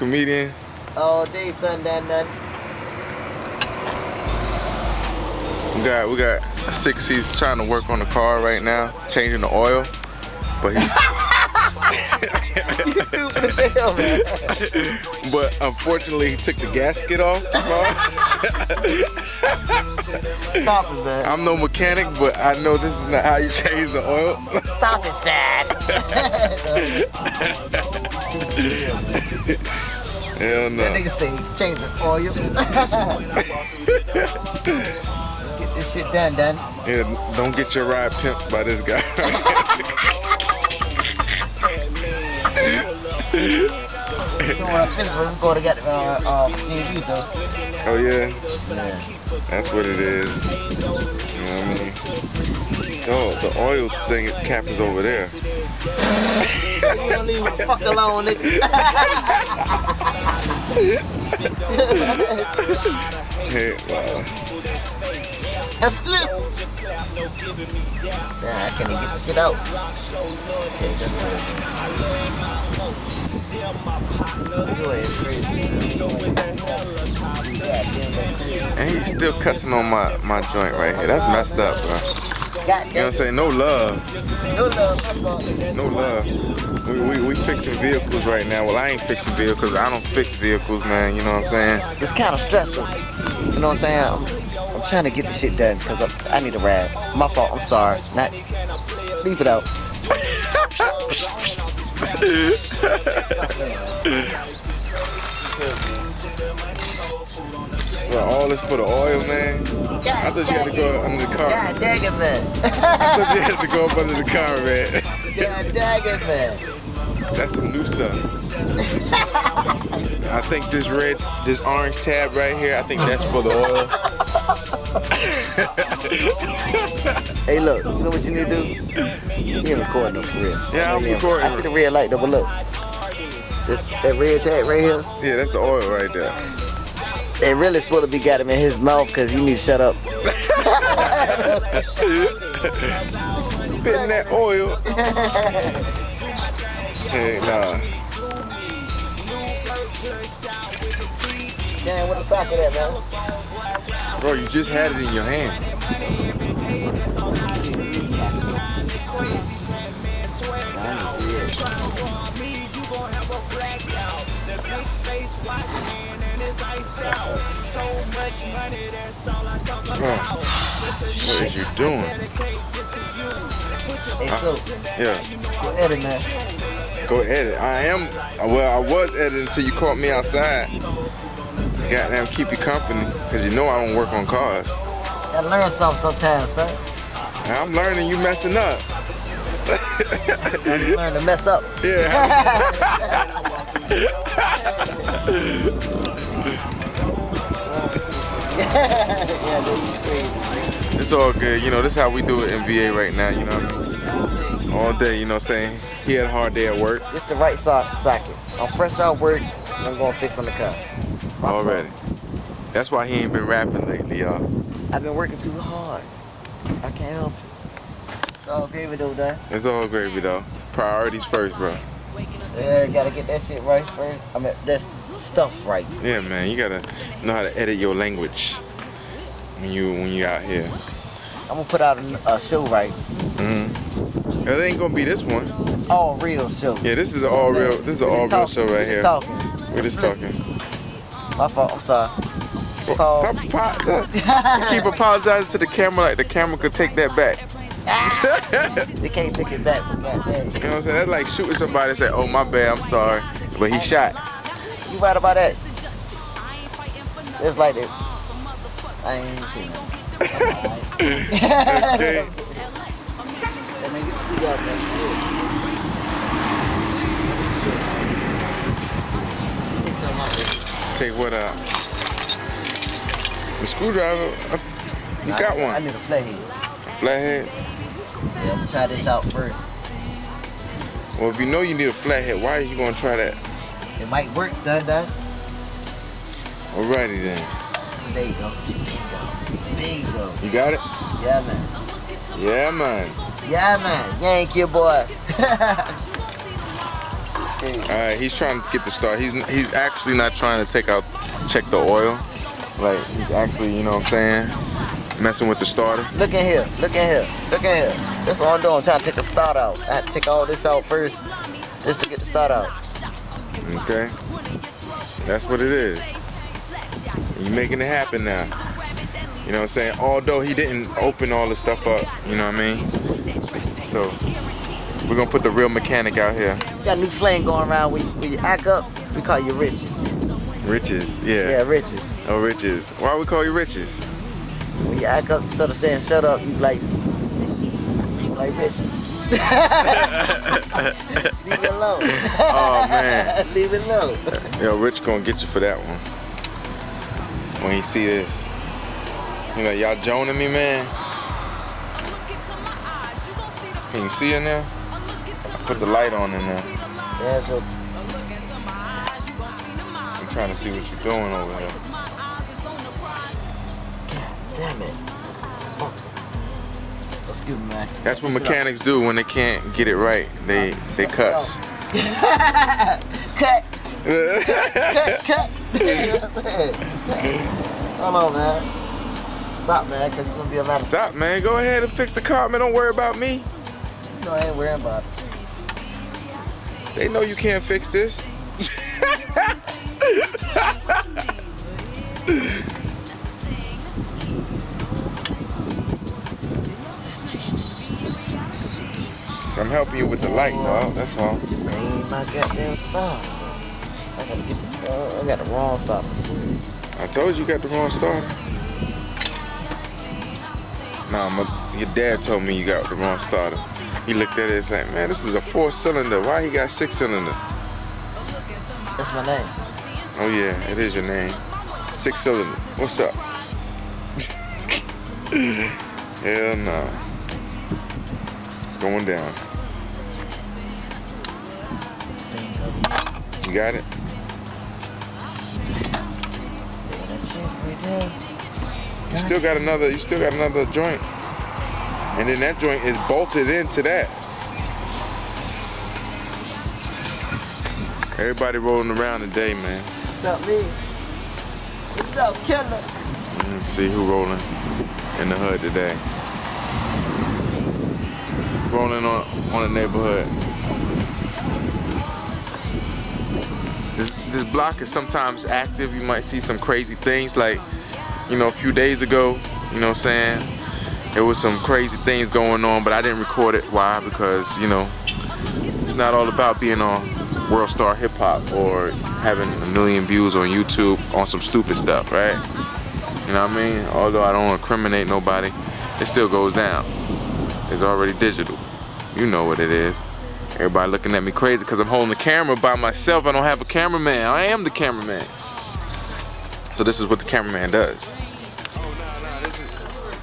comedian? All day, son, done. We got Sixx. He's trying to work on the car right now, changing the oil, but he. You stupid as hell, man. But unfortunately, he took the gasket off. Stop it, man. I'm no mechanic, but I know this is not how you change the oil. Stop it, Fad. Hell no. That nigga say change the oil. Get this shit done. Yeah, don't get your ride pimped by this guy. You know when I finish, we're going to get GVs though. Oh yeah? Yeah. That's what it is. You know what I mean? Oh, the oil thing cap is over there. You don't leave me the fuck alone, nigga. Hey, wow. That's lit. Nah, I can't even get the shit out. Okay, that's good. This way is crazy. And he's still cussing on my joint right here. That's messed up, bro. You know what I'm saying? No love. No love. No love. We fixing vehicles right now. Well, I ain't fixing vehicles. I don't fix vehicles, man. You know what I'm saying? It's kind of stressful. You know what I'm saying? I'm trying to get the shit done because I need a ride. My fault. I'm sorry. Not. Leave it out. Well, all this for the oil, man. I thought you had to go under the car. God dang it, man. I thought you had to go up under the car, man. God dang it, man. That's some new stuff. I think this orange tab right here, I think that's for the oil. Hey, look, you know what you need to do? You ain't recording though, for real. Yeah, I'm recording. I see the red light though, but look. That red tag right here. Yeah, that's the oil right there. It really supposed to be got him in his mouth because he need to shut up. Spitting that oil. Hey, nah. Damn, what the socket at, man? Bro, you just had it in your hand. What is you doing? Hey, so, yeah. Go edit, man. Go edit. I was editing until you caught me outside. Goddamn, keep you company, because you know I don't work on cars. Gotta learn something sometimes, son. I'm learning you messing up. You learn to mess up. Yeah. It's all good. You know, this is how we do it in VA right now, you know what I mean? All day, you know what I'm saying? He had a hard day at work. It's the right socket. I'm fresh out work, and I'm going to fix on the car. Already. That's why he ain't been rapping lately, y'all. I've been working too hard. I can't help it. It's all gravy though, done. It's all gravy though. Priorities first, bro. Yeah, gotta get that shit right first. I mean, that's stuff right. Yeah, man, you gotta know how to edit your language when you out here. I'm gonna put out a show right. Mm-hmm. It ain't gonna be this one. It's all real show. Yeah, this is an all real. This is an all real show right here. We're just talking. My fault. I'm sorry. Stop keep apologizing to the camera like the camera could take that back. They can't take it back. You know what I'm saying? That's like shooting somebody and say, "Oh my bad, I'm sorry," but he shot. You right about that? It's like that. I ain't even seen it. Okay. Let me get screwed up, man. Take what out? The screwdriver. You got one. I need a flathead. Flathead? Yeah, I'm gonna try this out first. Well, if you know you need a flathead, why are you gonna try that? It might work, done. Alrighty then. There you go. There you go. You got it? Yeah, man. Yeah, man. Yeah, man. Thank you, boy. Alright, he's trying to get the start. He's actually not trying to check the oil. Like, he's actually, you know what I'm saying, messing with the starter. Look at here, look at here, look at here. That's all I'm doing, I'm trying to take the start out. I had to take all this out first, just to get the start out. Okay. That's what it is. You're making it happen now. You know what I'm saying? Although he didn't open all the stuff up, you know what I mean? So, we're gonna put the real mechanic out here. Got a new slang going around. When you act up, we call you Riches. Riches, yeah. Yeah, Riches. Oh, Riches. Why we call you Riches? When you act up, instead of saying shut up, you like Riches. Leave it alone. Oh, man. Leave it alone. Yo, Rich gonna get you for that one. When you see this. You know, y'all joning me, man. Can you see it now? I put the light on in there. Yeah, so I'm trying to see what you're doing over here. damn it. Excuse me, man. That's what mechanics do when they can't get it right. They cuss. Cut. Cut. Hold on, man. Stop, man, because it's going to be a lot of... Stop, man. Go ahead and fix the car, man. Don't worry about me. No, I ain't worrying about it. They know you can't fix this. So I'm helping you with the light, dog. That's all. Just ain't my goddamn stop. I got the wrong stop. I told you got the wrong starter. Nah, your dad told me you got the wrong starter. He looked at it and said, man, this is a 4-cylinder. Why he got 6-cylinder? That's my name. Oh yeah, it is your name. 6-cylinder. What's up? Hell no. It's going down. You got it? You still got another joint. And then that joint is bolted into that. Everybody rolling around today, man. What's up, Lee? What's up, killer? Let's see who rolling in the hood today. Rolling on the neighborhood. This block is sometimes active. You might see some crazy things like, you know, a few days ago, you know what I'm saying? There was some crazy things going on, but I didn't record it. Why? Because, you know, it's not all about being on World Star Hip Hop or having 1 million views on YouTube on some stupid stuff, right? You know what I mean? Although I don't incriminate nobody, it still goes down. It's already digital. You know what it is. Everybody looking at me crazy because I'm holding the camera by myself. I don't have a cameraman. I am the cameraman. So this is what the cameraman does.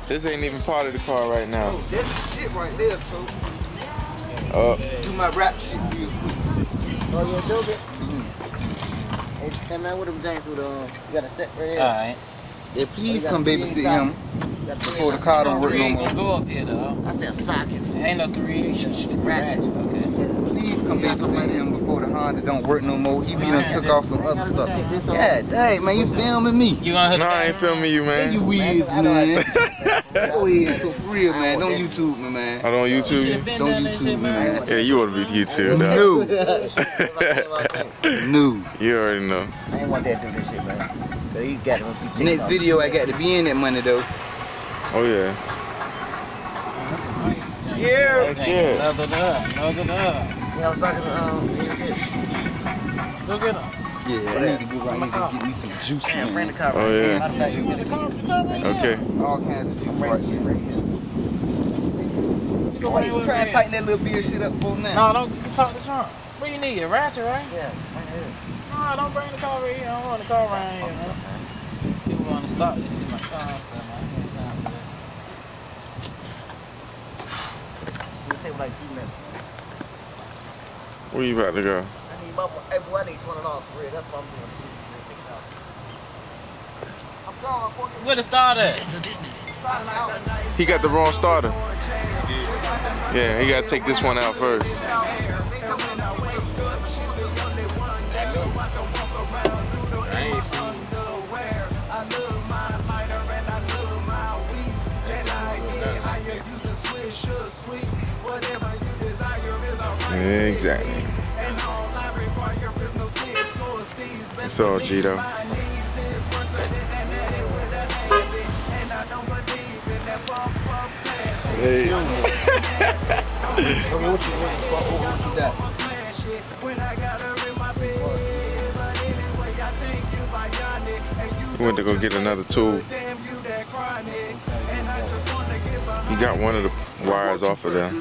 This ain't even part of the car right now. Oh, that's shit right there, so. Do my rap shit real quick. Oh, you do it? Hey, man, what them James with you got a set right here? Alright. Yeah, please come babysit him before the car don't work no more. Go up here, though. I said sockets. Ain't no 3 Ratchet. Okay. Please come babysit him before the Honda don't work no more. He done took off some other stuff. Yeah, Yeah, dang, man, you filming me. You gonna hook No, I ain't filming you, man. You is, man. Go ahead, so for real, man. Don't YouTube me, man. I don't YouTube you? Don't YouTube me, man. Yeah, you ought to be YouTube, dog. No. You already know. I ain't want that to do this shit, man. Cause he got to be Next video, I got to be in that money, though. Oh, yeah. Yeah. Another dub. You know, sockets and shit. Go get them. Yeah, I need to go right here and get me some juice, Damn, bring the man. car. Oh, yeah. Matter of fact, you get the car. Okay. All kinds of juice right here. Go Why you trying to tighten that little beer shit up for now? No, don't talk the trunk. What you need? A ratchet, right? Yeah, right here. No, don't bring the car right here. I don't want the car right here. Man. People want to stop this in my car. So I ain't got time for that. It'll take like 2 minutes. Where you about to go? I need my, hey boy, I need $20 for real. That's what I'm doing. Shit, for real. Take it out. I'm going for this. Where the start at? He got the wrong starter. Yeah, he got to take this one out first. Exactly. It's all Gito. Hey. We went to go get another tool. He got one of the wires off of there.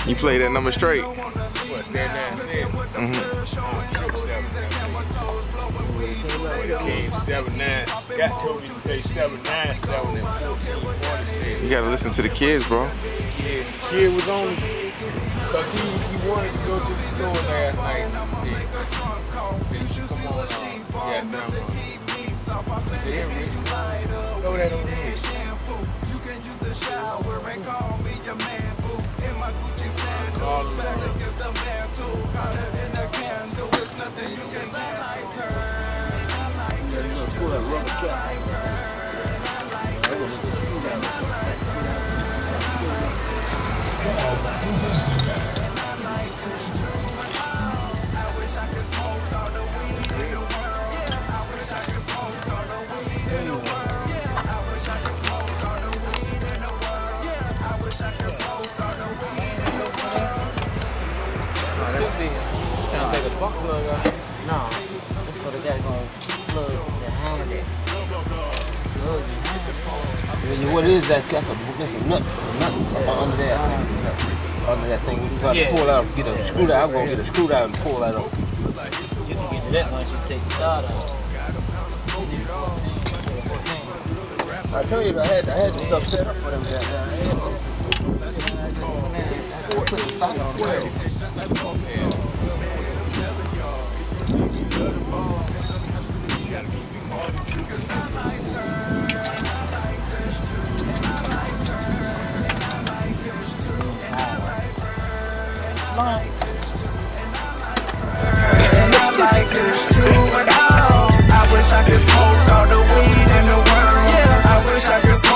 You play that number straight? What, 7-9-7? Came 7-9. Scott told me to play 7-9-7 and 14-47. You gotta listen to the kids, bro. The kid was on because he wanted to go to the store last night. Come on, yeah, no. See, Rich. Throw that on the head. You can use the shower and call me your man, boo. In my Gucci sandals, best against the man, too. Hotter than a candle, it's nothing you can say. I like her, and I like her, and I like her, and I like her, and I like her. Take a spark plug out. No, it's for the guy gonna plug the hand in. What is that? That's a nut under that. Under that thing. You gotta pull out, get a screwdriver. I'm gonna get a screwdriver and pull that up. You can get to that once you take the start out. I told you I had the stuff set up for them guys. Put the sock on there. I wish I could smoke all the weed in the world. I wish I could smoke